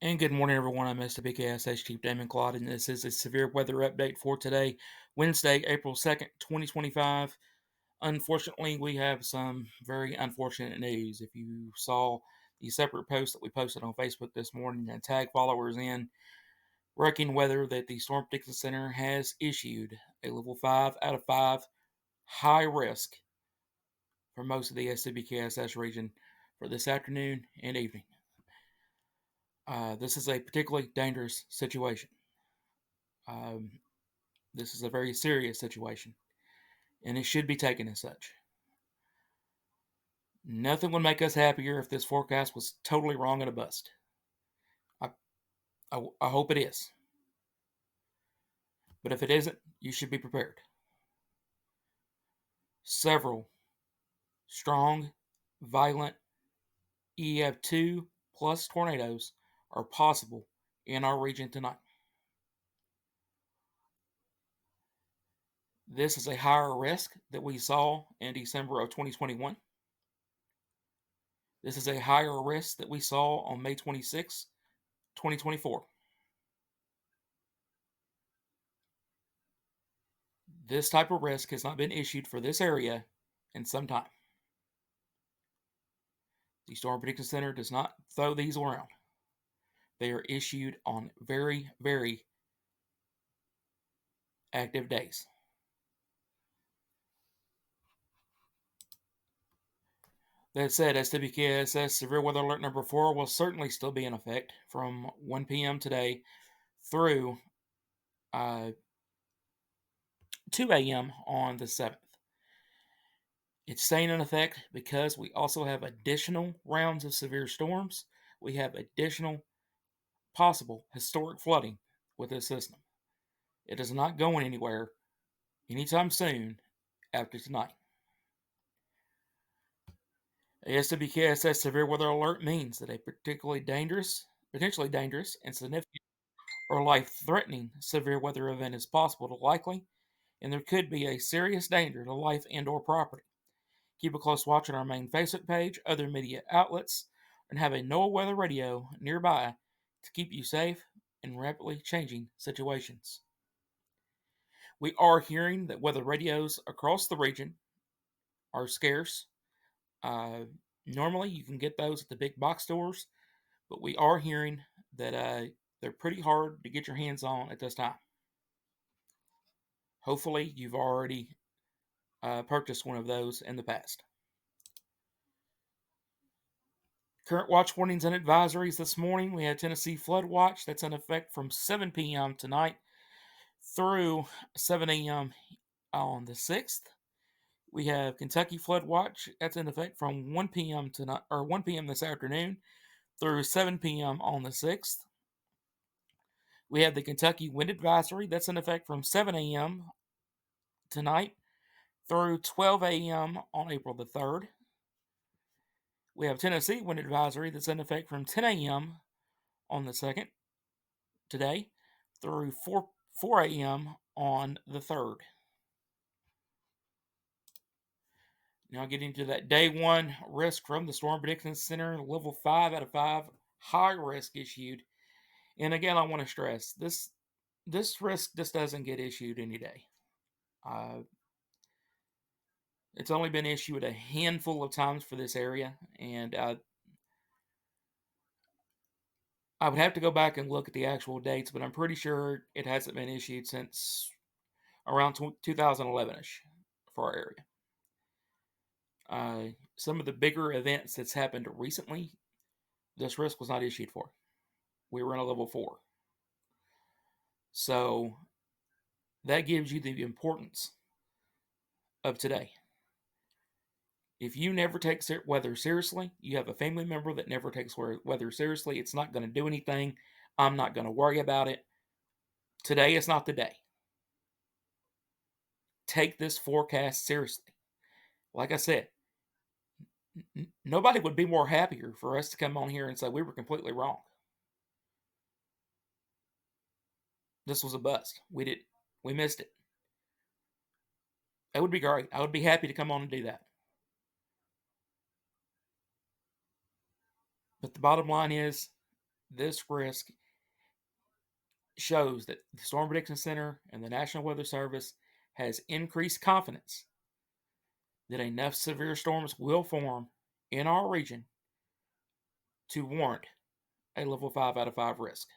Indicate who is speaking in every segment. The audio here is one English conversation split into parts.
Speaker 1: And good morning, everyone. I'm Mr. BKSH Chief Damon Claude, and this is a severe weather update for today, Wednesday, April 2nd, 2025. Unfortunately, we have some very unfortunate news. If you saw the separate post that we posted on Facebook this morning and tag followers in, wrecking weather that the Storm Prediction Center has issued a level 5 out of 5 high risk for most of the SCBKSS region for this afternoon and evening. This is a particularly dangerous situation. Um, this is a very serious situation, and it should be taken as such. Nothing would make us happier if this forecast was totally wrong and a bust. I, I hope it is. But if it isn't, you should be prepared. Several strong, violent EF2 plus tornadoes are possible in our region tonight. This is a higher risk that we saw in December of 2021. This is a higher risk that we saw on May 26, 2024. This type of risk has not been issued for this area in some time. The Storm Prediction Center does not throw these around. They are issued on very, very active days. That said, SWKSS Severe Weather Alert number 4 will certainly still be in effect from 1 p.m. today through 2 a.m. on the 7th. It's staying in effect because we also have additional rounds of severe storms. We have additional possible historic flooding with this system. It is not going anywhere anytime soon after tonight. A SWKSS Severe Weather Alert means that a potentially dangerous, and significant or life-threatening severe weather event is possible to likely, and there could be a serious danger to life and/or property. Keep a close watch on our main Facebook page, other media outlets, and have a NOAA weather radio nearby to keep you safe in rapidly changing situations. We are hearing that weather radios across the region are scarce. Uh, Normally, you can get those at the big box stores, but we are hearing that they're pretty hard to get your hands on at this time. Hopefully, you've already purchased one of those in the past. Current watch warnings and advisories this morning. We had Tennessee flood watch that's in effect from 7 p.m. tonight through 7 a.m. on the 6th. We have Kentucky flood watch that's in effect from 1 p.m. tonight or 1 p.m. this afternoon through 7 p.m. on the 6th. We have the Kentucky wind advisory that's in effect from 7 a.m. tonight through 12 a.m. on April the 3rd. We have Tennessee wind advisory that's in effect from 10 a.m. on the 2nd today through 4 a.m. on the 3rd. Now getting to that day one risk from the Storm Prediction Center, level 5 out of 5, high risk issued. And again, I want to stress this risk just doesn't get issued any day. It's only been issued a handful of times for this area, and I would have to go back and look at the actual dates, but I'm pretty sure it hasn't been issued since around 2011ish for our area. Some of the bigger events that's happened recently, this risk was not issued for. We were in a level 4. So that gives you the importance of today. If you never take weather seriously, you have a family member that never takes weather seriously, it's not going to do anything. I'm not going to worry about it. Today is not the day. Take this forecast seriously. Like I said, nobody would be more happier for us to come on here and say we were completely wrong. This was a bust. We missed it. That would be great. I would be happy to come on and do that. But the bottom line is this risk shows that the Storm Prediction Center and the National Weather Service has increased confidence that enough severe storms will form in our region to warrant a level 5 out of 5 risk.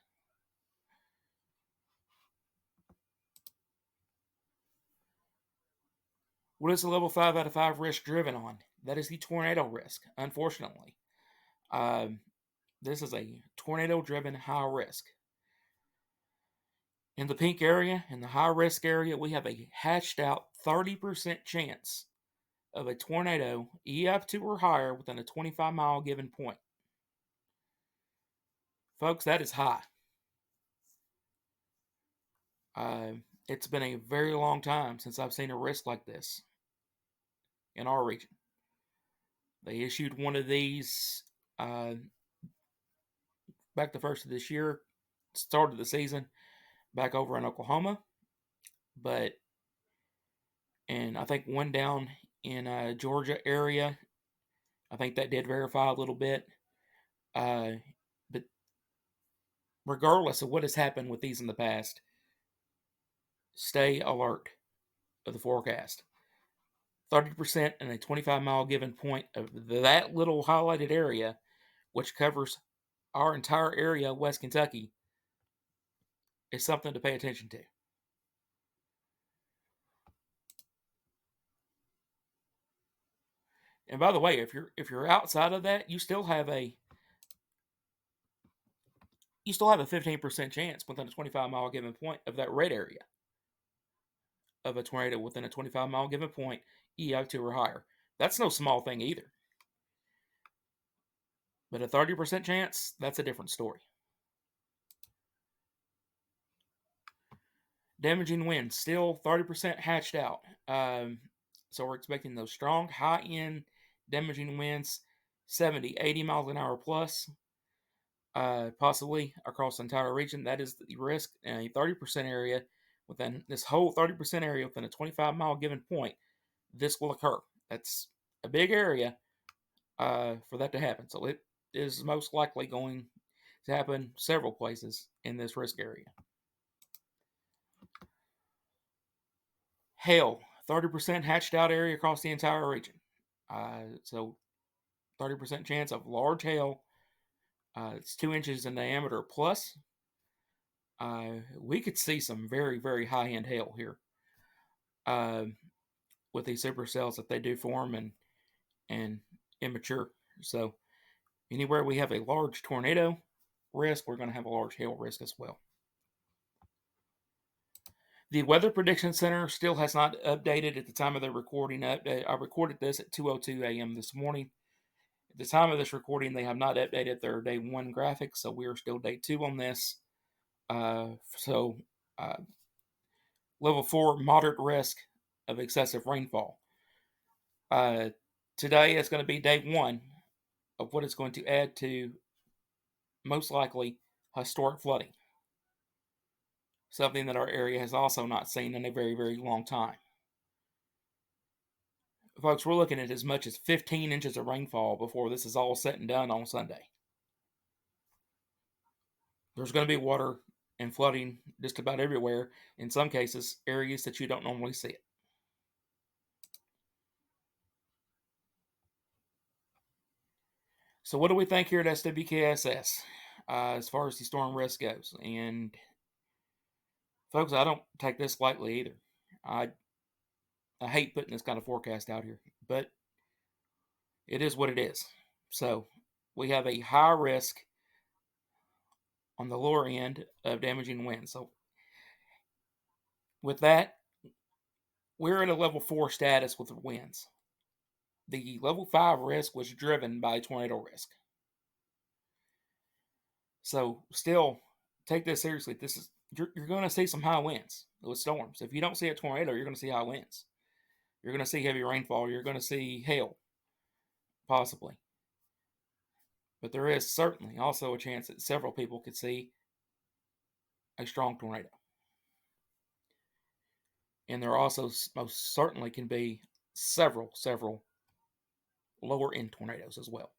Speaker 1: What is the level 5 out of 5 risk driven on? That is the tornado risk, unfortunately. This is a tornado driven high risk. In the pink area, in the high risk area, we have a hatched out 30% chance of a tornado EF2 or higher within a 25-mile given point. Folks, that is high. It's been a very long time since I've seen a risk like this in our region. They issued one of these back the first of this year, started the season back over in Oklahoma, and I think one down in Georgia area. I think that did verify a little bit. But regardless of what has happened with these in the past, stay alert of the forecast. 30% in a 25-mile given point of that little highlighted area, which covers our entire area of West Kentucky, is something to pay attention to. And by the way, if you're outside of that, you still have a 15% chance within a 25-mile given point of that red area of a tornado within a 25-mile given point, EF2 or higher. That's no small thing either. But a 30% chance, that's a different story. Damaging winds, still 30% hatched out. So we're expecting those strong, high-end damaging winds, 70, 80 miles an hour plus, possibly across the entire region. That is the risk in a 30% area. Within this whole 30% area, within a 25-mile given point, this will occur. That's a big area for that to happen. So it is most likely going to happen several places in this risk area. Hail, 30% hatched out area across the entire region. So 30% chance of large hail. It's 2 inches in diameter plus. We could see some very, very high-end hail here with these supercells that they do form and immature. So anywhere we have a large tornado risk, we're going to have a large hail risk as well. The Weather Prediction Center still has not updated at the time of the recording. I recorded this at 2:02 a.m. this morning. At the time of this recording, they have not updated their day 1 graphics, so we are still day 2 on this. Level 4, moderate risk of excessive rainfall. Today is going to be day 1 of what is going to add to, most likely, historic flooding. Something that our area has also not seen in a very, very long time. Folks, we're looking at as much as 15 inches of rainfall before this is all said and done on Sunday. There's going to be water and flooding just about everywhere. In some cases, areas that you don't normally see it. So what do we think here at SWKSS as far as the storm risk goes? And folks, I don't take this lightly either. I hate putting this kind of forecast out here, but it is what it is. So we have a high risk on the lower end of damaging winds. So with that, we're at a level 4 status with the winds. The level 5 risk was driven by tornado risk. So still take this seriously. You're going to see some high winds with storms. If you don't see a tornado, you're going to see high winds. You're going to see heavy rainfall. You're going to see hail, possibly. But there is certainly also a chance that several people could see a strong tornado. And there also most certainly can be several lower end tornadoes as well.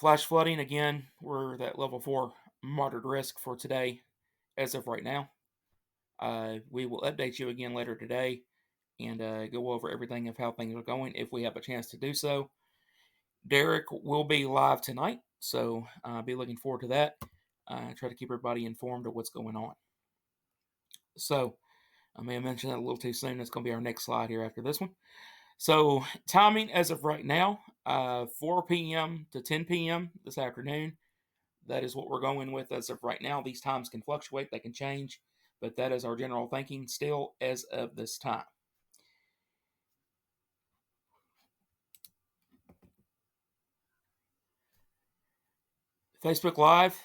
Speaker 1: Flash flooding, again, we're at level 4 moderate risk for today as of right now. We will update you again later today and go over everything of how things are going if we have a chance to do so. Derek will be live tonight, so be looking forward to that. Try to keep everybody informed of what's going on. So, I may have mentioned that a little too soon. That's going to be our next slide here after this one. So, timing as of right now, 4 p.m. to 10 p.m. this afternoon. That is what we're going with as of right now. These times can fluctuate, they can change, but that is our general thinking still as of this time. Facebook Live,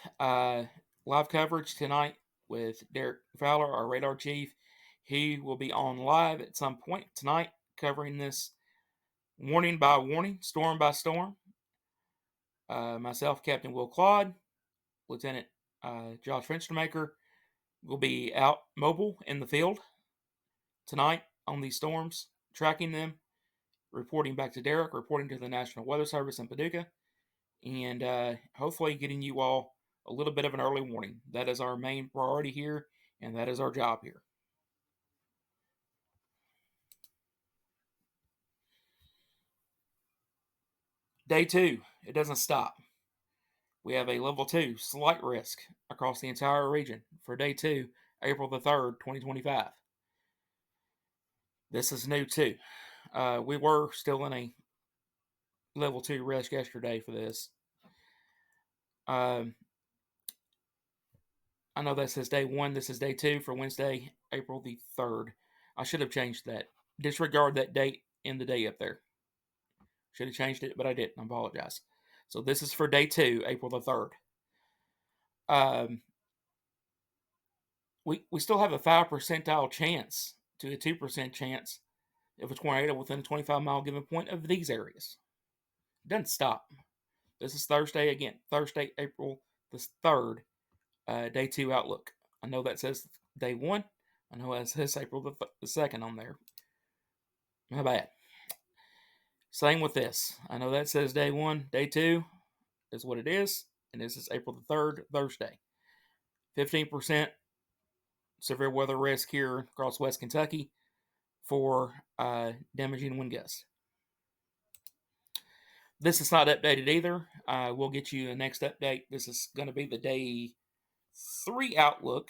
Speaker 1: live coverage tonight with Derek Fowler, our radar chief. He will be on live at some point tonight covering this warning by warning, storm by storm. Myself, Captain Will Claude, Lieutenant Josh Fenstermaker will be out mobile in the field tonight on these storms, tracking them, reporting back to Derek, reporting to the National Weather Service in Paducah, and hopefully getting you all a little bit of an early warning. That is our main priority here, and that is our job here. Day 2, it doesn't stop. We have a level 2 slight risk across the entire region for day 2, April the 3rd, 2025. This is new too. We were still in a level 2 risk yesterday for this. I know that says day 1. This is day 2 for Wednesday, April the 3rd. I should have changed that. Disregard that date in the day up there. Should have changed it, but I didn't. I apologize. So this is for day 2, April the 3rd. We still have a 5 percentile chance to a 2% chance of a tornado within a 25-mile given point of these areas. It doesn't stop. This is Thursday again. Thursday, April the 3rd, day 2 outlook. I know that says day 1. I know that says April the 2nd on there. My bad. Same with this. I know that says day 1. Day 2 is what it is. And this is April the 3rd, Thursday. 15% severe weather risk here across West Kentucky for damaging wind gusts. This is not updated either. We'll get you a next update. This is going to be the day 3 outlook.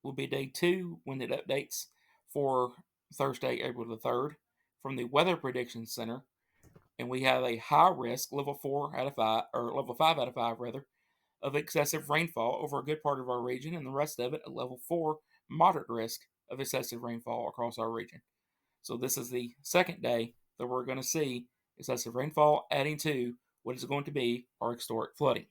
Speaker 1: Will be day 2 when it updates for Thursday, April the 3rd from the Weather Prediction Center. And we have a high risk, level 4 out of 5, or level 5 out of 5 rather, of excessive rainfall over a good part of our region, and the rest of it a level 4 moderate risk of excessive rainfall across our region. So this is the second day that we're going to see excessive rainfall adding to what is going to be our historic flooding.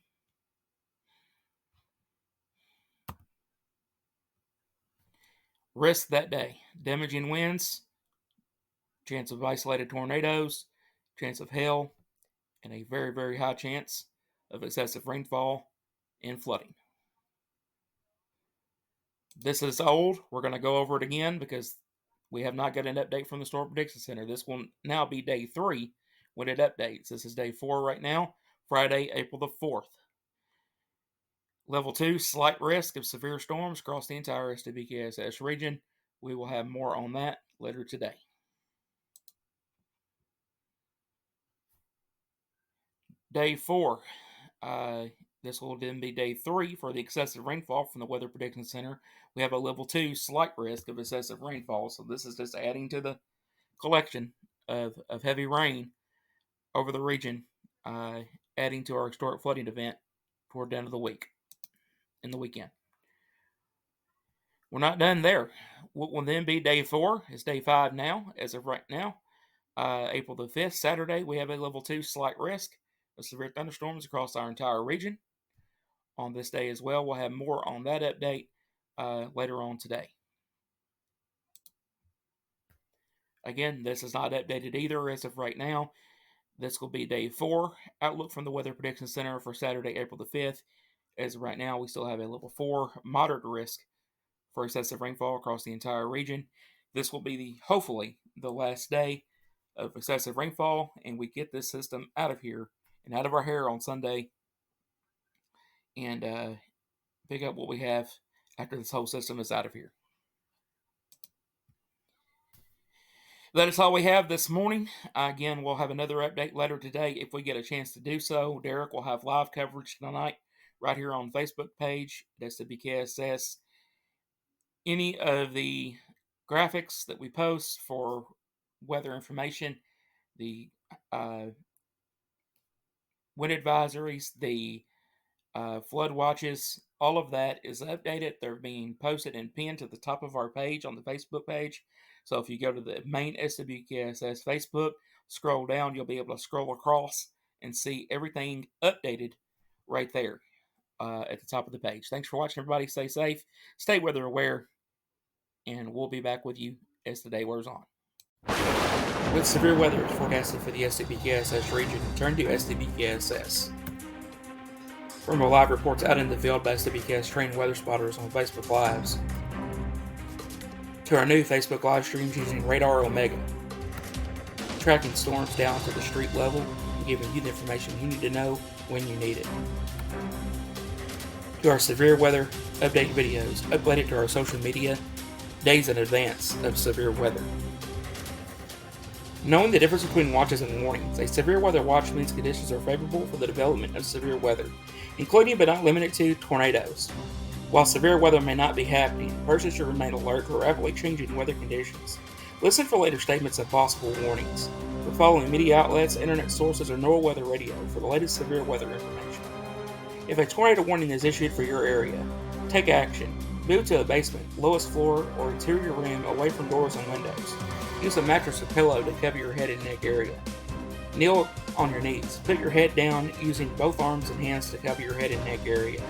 Speaker 1: Risk that day: damaging winds, chance of isolated tornadoes, chance of hail, and a very, very high chance of excessive rainfall and flooding. This is old. We're going to go over it again because we have not got an update from the Storm Prediction Center. This will now be day 3 when it updates. This is day 4 right now, Friday, April the 4th. Level 2, slight risk of severe storms across the entire SWKSS region. We will have more on that later today. Day 4. This will then be day 3 for the excessive rainfall from the Weather Prediction Center. We have a level 2 slight risk of excessive rainfall. So this is just adding to the collection of heavy rain over the region, adding to our historic flooding event toward the end of the week, in the weekend. We're not done there. What will then be day 4 is day 5 now, as of right now. April the 5th, Saturday, we have a level 2 slight risk of severe thunderstorms across our entire region. On this day as well, we'll have more on that update later on today. Again, this is not updated either as of right now. This will be day 4 outlook from the Weather Prediction Center for Saturday, April the 5th. As of right now, we still have a level 4 moderate risk for excessive rainfall across the entire region. This will be hopefully the last day of excessive rainfall, and we get this system out of here and out of our hair on Sunday and pick up what we have after this whole system is out of here. That is all we have this morning. Again, we'll have another update later today if we get a chance to do so. Derek will have live coverage tonight right here on Facebook page. That's the BKSS. Any of the graphics that we post for weather information, the wind advisories, the flood watches, all of that is updated. They're being posted and pinned to the top of our page on the Facebook page. So if you go to the main SWKSS Facebook, scroll down, you'll be able to scroll across and see everything updated right there at the top of the page. Thanks for watching, everybody. Stay safe, stay weather aware, and we'll be back with you as the day wears on. With severe weather is forecasted for the SWKSS region, turn to SWKSS. From our live reports out in the field by SWKS trained weather spotters on Facebook Lives, to our new Facebook live streams using Radar Omega, tracking storms down to the street level and giving you the information you need to know when you need it. To our severe weather update videos uploaded to our social media days in advance of severe weather. Knowing the difference between watches and warnings, a severe weather watch means conditions are favorable for the development of severe weather, including but not limited to tornadoes. While severe weather may not be happening, persons should remain alert for rapidly changing weather conditions. Listen for later statements of possible warnings. For following media outlets, internet sources, or NOAA Weather Radio for the latest severe weather information. If a tornado warning is issued for your area, take action. Move to a basement, lowest floor, or interior room away from doors and windows. Use a mattress or pillow to cover your head and neck area. Kneel on your knees. Put your head down using both arms and hands to cover your head and neck area.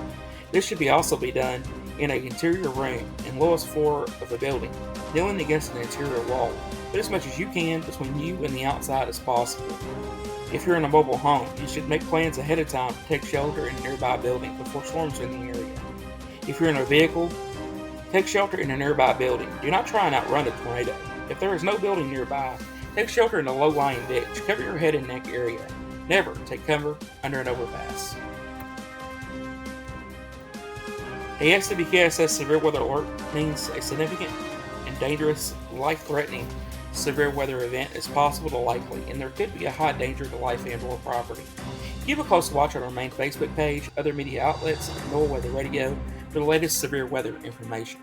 Speaker 1: This should also be done in an interior room and lowest floor of the building, kneeling against an interior wall. Put as much as you can between you and the outside as possible. If you're in a mobile home, you should make plans ahead of time to take shelter in a nearby building before storms are in the area. If you're in a vehicle, take shelter in a nearby building. Do not try and outrun a tornado. If there is no building nearby, take shelter in a low-lying ditch. Cover your head and neck area. Never take cover under an overpass. A SWKSS severe weather alert means a significant and dangerous, life-threatening severe weather event is possible to likely, and there could be a high danger to life and/or property. Keep a close watch on our main Facebook page, other media outlets, and NOAA Weather Radio for the latest severe weather information.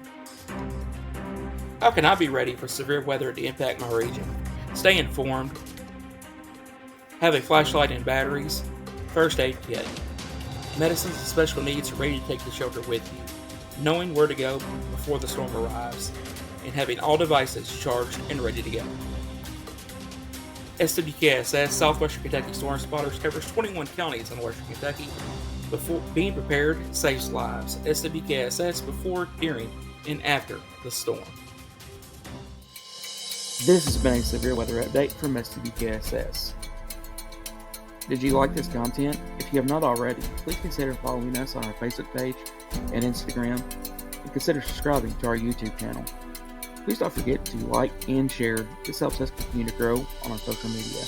Speaker 1: How can I be ready for severe weather to impact my region? Stay informed. Have a flashlight and batteries. First aid kit. Medicines and special needs are ready to take the shelter with you. Knowing where to go before the storm arrives. And having all devices charged and ready to go. SWKSS Southwestern Kentucky Storm Spotters covers 21 counties in western Kentucky. Before being prepared saves lives. SWKSS before, during, and after the storm. This has been a severe weather update from SWKSS. Did you like this content? If you have not already, please consider following us on our Facebook page and Instagram, and consider subscribing to our YouTube channel. Please don't forget to like and share. This helps us continue to grow on our social media.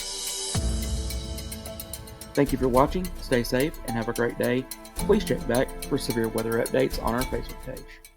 Speaker 1: Thank you for watching, stay safe, and have a great day. Please check back for severe weather updates on our Facebook page.